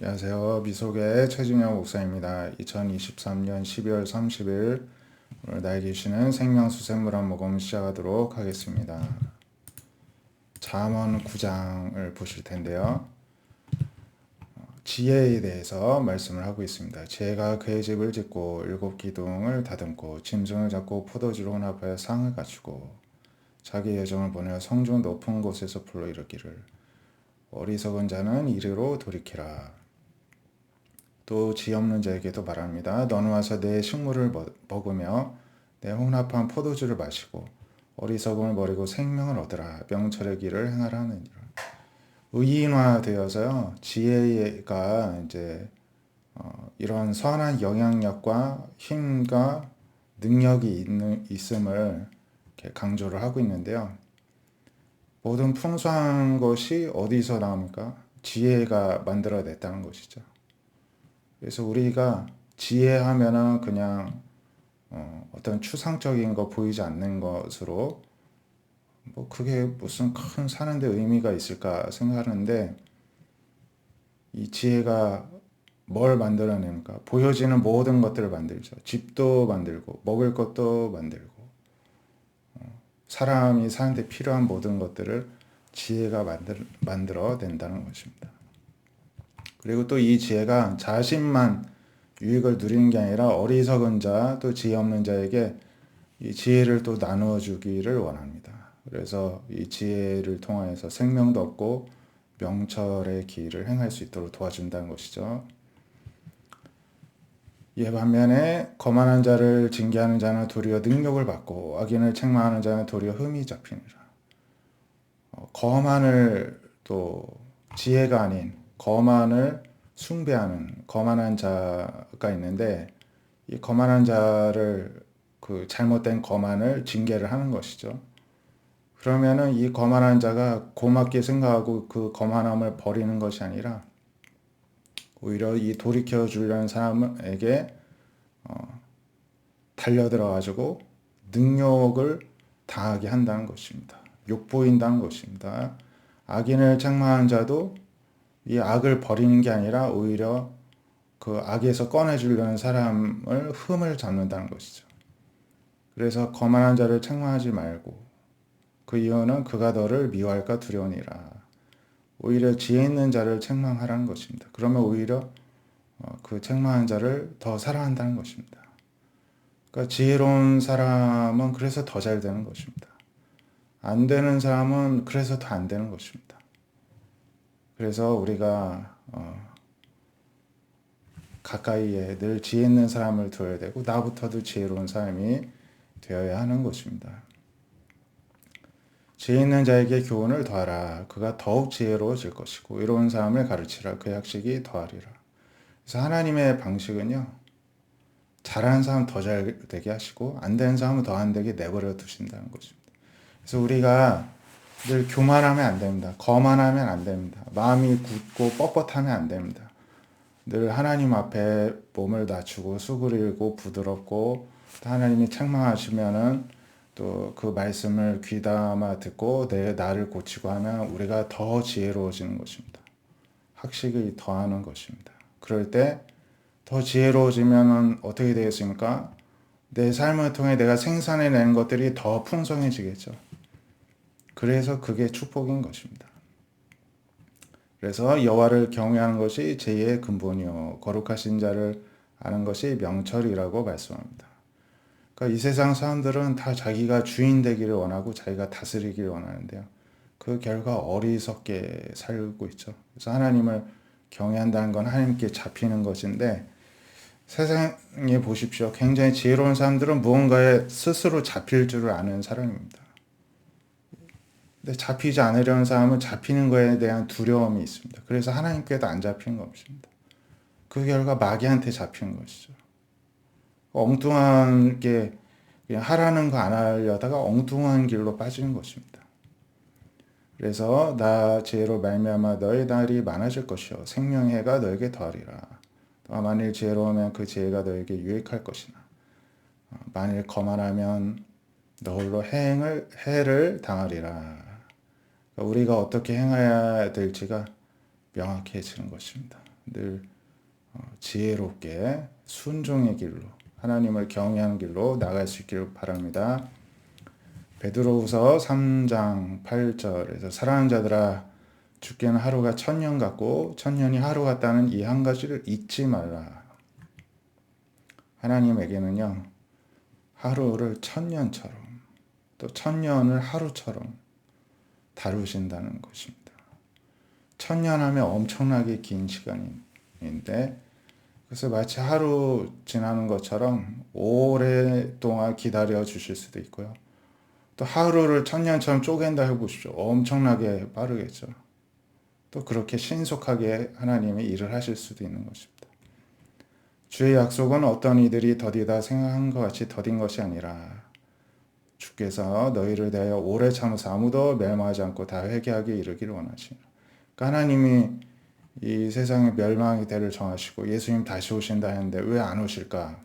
안녕하세요. 미속의 최진영 목사입니다. 2023년 12월 30일 오늘 나에 계시는 생명수샘물 한 모금 시작하도록 하겠습니다. 잠언 9장을 보실 텐데요. 지혜에 대해서 말씀을 하고 있습니다. 지혜가 그의 집을 짓고 일곱 기둥을 다듬고 짐승을 잡고 포도주로 혼합하여 상을 갖추고 자기 예정을 보내어 성중 높은 곳에서 불러이르기를 어리석은 자는 이리로 돌이키라. 또 지 없는 자에게도 말합니다. 너는 와서 내 식물을 먹으며 내 혼합한 포도주를 마시고 어리석음을 버리고 생명을 얻으라. 명철의 길을 행하라 하느니라. 의인화되어서요. 지혜가 이제 이런 선한 영향력과 힘과 능력이 있음을 이렇게 강조를 하고 있는데요. 모든 풍성한 것이 어디서 나옵니까? 지혜가 만들어냈다는 것이죠. 그래서 우리가 지혜하면은 그냥 어떤 추상적인 거 보이지 않는 것으로 뭐 그게 무슨 큰 사는데 의미가 있을까 생각하는데 이 지혜가 뭘 만들어냅니까? 보여지는 모든 것들을 만들죠. 집도 만들고 먹을 것도 만들고 사람이 사는데 필요한 모든 것들을 지혜가 만들어낸다는 것입니다. 그리고 또 이 지혜가 자신만 유익을 누리는 게 아니라 어리석은 자, 또 지혜 없는 자에게 이 지혜를 또 나누어 주기를 원합니다. 그래서 이 지혜를 통하여서 생명도 얻고 명철의 길을 행할 수 있도록 도와준다는 것이죠. 이에 반면에 거만한 자를 징계하는 자는 도리어 능력을 받고 악인을 책망하는 자는 도리어 흠이 잡히니라. 거만을 또 지혜가 아닌 거만을 숭배하는 거만한 자가 있는데 이 거만한 자를 그 잘못된 거만을 징계를 하는 것이죠. 그러면은 이 거만한 자가 고맙게 생각하고 그 거만함을 버리는 것이 아니라 오히려 이 돌이켜 주려는 사람에게 달려들어 가지고 능욕을 당하게 한다는 것입니다. 욕보인다는 것입니다. 악인을 책망하는 자도 이 악을 버리는 게 아니라 오히려 그 악에서 꺼내주려는 사람을 흠을 잡는다는 것이죠. 그래서 거만한 자를 책망하지 말고 그 이유는 그가 너를 미워할까 두려우니라. 오히려 지혜 있는 자를 책망하라는 것입니다. 그러면 오히려 그 책망한 자를 더 사랑한다는 것입니다. 그러니까 지혜로운 사람은 그래서 더 잘 되는 것입니다. 안 되는 사람은 그래서 더 안 되는 것입니다. 그래서 우리가 가까이에 늘 지혜 있는 사람을 두어야 되고 나부터도 지혜로운 사람이 되어야 하는 것입니다. 지혜 있는 자에게 교훈을 더하라. 그가 더욱 지혜로워질 것이고 이로운 사람을 가르치라. 그 학식이 더하리라. 그래서 하나님의 방식은요. 잘하는 사람 더 잘 되게 하시고 안 되는 사람은 더 안 되게 내버려 두신다는 것입니다. 그래서 우리가 늘 교만하면 안 됩니다. 거만하면 안 됩니다. 마음이 굳고 뻣뻣하면 안 됩니다. 늘 하나님 앞에 몸을 낮추고 수그리고 부드럽고 하나님이 책망하시면은 또 그 말씀을 귀담아 듣고 나를 고치고 하면 우리가 더 지혜로워지는 것입니다. 학식을 더하는 것입니다. 그럴 때 더 지혜로워지면 어떻게 되겠습니까? 내 삶을 통해 내가 생산해낸 것들이 더 풍성해지겠죠. 그래서 그게 축복인 것입니다. 그래서 여호와를 경외하는 것이 제의 근본이요 거룩하신 자를 아는 것이 명철이라고 말씀합니다. 그러니까 이 세상 사람들은 다 자기가 주인 되기를 원하고 자기가 다스리기를 원하는데요. 그 결과 어리석게 살고 있죠. 그래서 하나님을 경외한다는 건 하나님께 잡히는 것인데 세상에 보십시오. 굉장히 지혜로운 사람들은 무언가에 스스로 잡힐 줄을 아는 사람입니다. 근데 잡히지 않으려는 사람은 잡히는 거에 대한 두려움이 있습니다. 그래서 하나님께도 안 잡히는 것입니다. 그 결과 마귀한테 잡히는 것이죠. 엉뚱하게 그냥 하라는 거 안 하려다가 엉뚱한 길로 빠지는 것입니다. 그래서 나 지혜로 말미암아 너의 날이 많아질 것이요 생명의 해가 너에게 더하리라. 만일 지혜로우면 그 지혜가 너에게 유익할 것이나 만일 거만하면 너홀로 해를 당하리라. 우리가 어떻게 행해야 될지가 명확해지는 것입니다. 늘 지혜롭게 순종의 길로 하나님을 경외하는 길로 나갈 수 있기를 바랍니다. 베드로후서 3장 8절에서 사랑하는 자들아 주께는 하루가 천년 같고 천년이 하루 같다는 이 한 가지를 잊지 말라. 하나님에게는요 하루를 천년처럼 또 천년을 하루처럼 다루신다는 것입니다. 천년 하면 엄청나게 긴 시간인데 그래서 마치 하루 지나는 것처럼 오랫동안 기다려 주실 수도 있고요. 또 하루를 천년처럼 쪼갠다 해보십시오. 엄청나게 빠르겠죠. 또 그렇게 신속하게 하나님이 일을 하실 수도 있는 것입니다. 주의 약속은 어떤 이들이 더디다 생각한 것 같이 더딘 것이 아니라 주께서 너희를 대하여 오래 참으사 아무도 멸망하지 않고 다 회개하게 이르기를 원하시니라. 그러니까 하나님이 이 세상에 멸망의 때를 정하시고 예수님 다시 오신다 했는데 왜 안 오실까?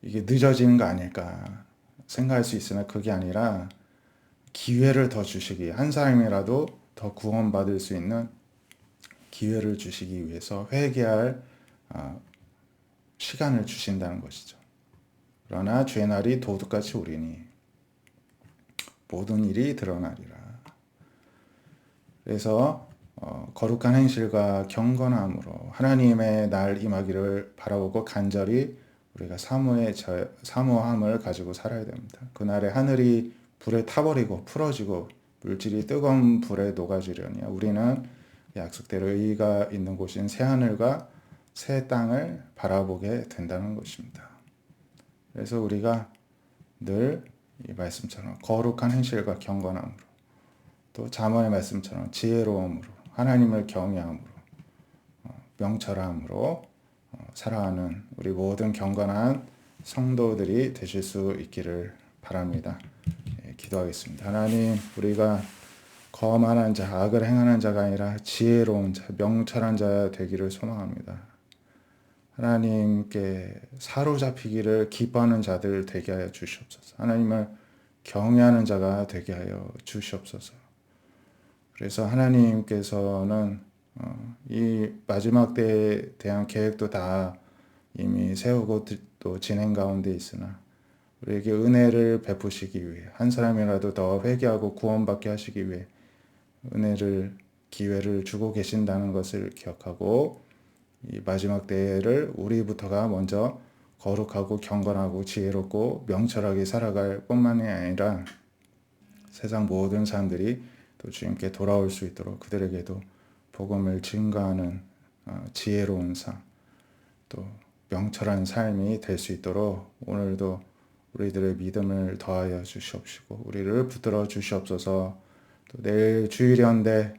이게 늦어지는 거 아닐까 생각할 수 있으나 그게 아니라 기회를 더 주시기, 한 사람이라도 더 구원받을 수 있는 기회를 주시기 위해서 회개할 시간을 주신다는 것이죠. 그러나 주의 날이 도둑같이 오리니 모든 일이 드러나리라. 그래서 거룩한 행실과 경건함으로 하나님의 날 임하기를 바라보고 간절히 우리가 사모함을 가지고 살아야 됩니다. 그날에 하늘이 불에 타버리고 풀어지고 물질이 뜨거운 불에 녹아지려니 우리는 약속대로 의의가 있는 곳인 새 하늘과 새 땅을 바라보게 된다는 것입니다. 그래서 우리가 늘 이 말씀처럼 거룩한 행실과 경건함으로 또 잠언의 말씀처럼 지혜로움으로 하나님을 경외함으로 명철함으로 살아가는 우리 모든 경건한 성도들이 되실 수 있기를 바랍니다. 기도하겠습니다. 하나님, 우리가 거만한 자, 악을 행하는 자가 아니라 지혜로운 자, 명철한 자 되기를 소망합니다. 하나님께 사로잡히기를 기뻐하는 자들 되게 하여 주시옵소서. 하나님을 경외하는 자가 되게 하여 주시옵소서. 그래서 하나님께서는 이 마지막 때에 대한 계획도 다 이미 세우고 또 진행 가운데 있으나 우리에게 은혜를 베푸시기 위해 한 사람이라도 더 회개하고 구원받게 하시기 위해 은혜를 기회를 주고 계신다는 것을 기억하고 이 마지막 때를 우리부터가 먼저 거룩하고 경건하고 지혜롭고 명철하게 살아갈 뿐만이 아니라 세상 모든 사람들이 또 주님께 돌아올 수 있도록 그들에게도 복음을 증거하는 지혜로운 삶, 또 명철한 삶이 될 수 있도록 오늘도 우리들의 믿음을 더하여 주시옵시고 우리를 붙들어 주시옵소서. 또 내일 주일이었는데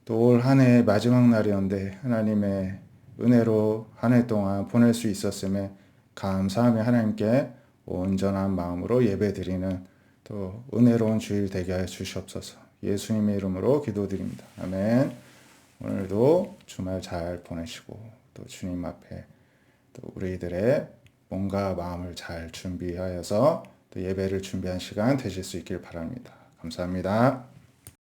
또 올 한 해의 마지막 날이었는데 하나님의 은혜로 한 해 동안 보낼 수 있었음에 감사하며 하나님께 온전한 마음으로 예배드리는 또 은혜로운 주일 되게 하여 주시옵소서. 예수님의 이름으로 기도드립니다. 아멘. 오늘도 주말 잘 보내시고 또 주님 앞에 또 우리들의 몸과 마음을 잘 준비하여서 또 예배를 준비한 시간 되실 수 있길 바랍니다. 감사합니다.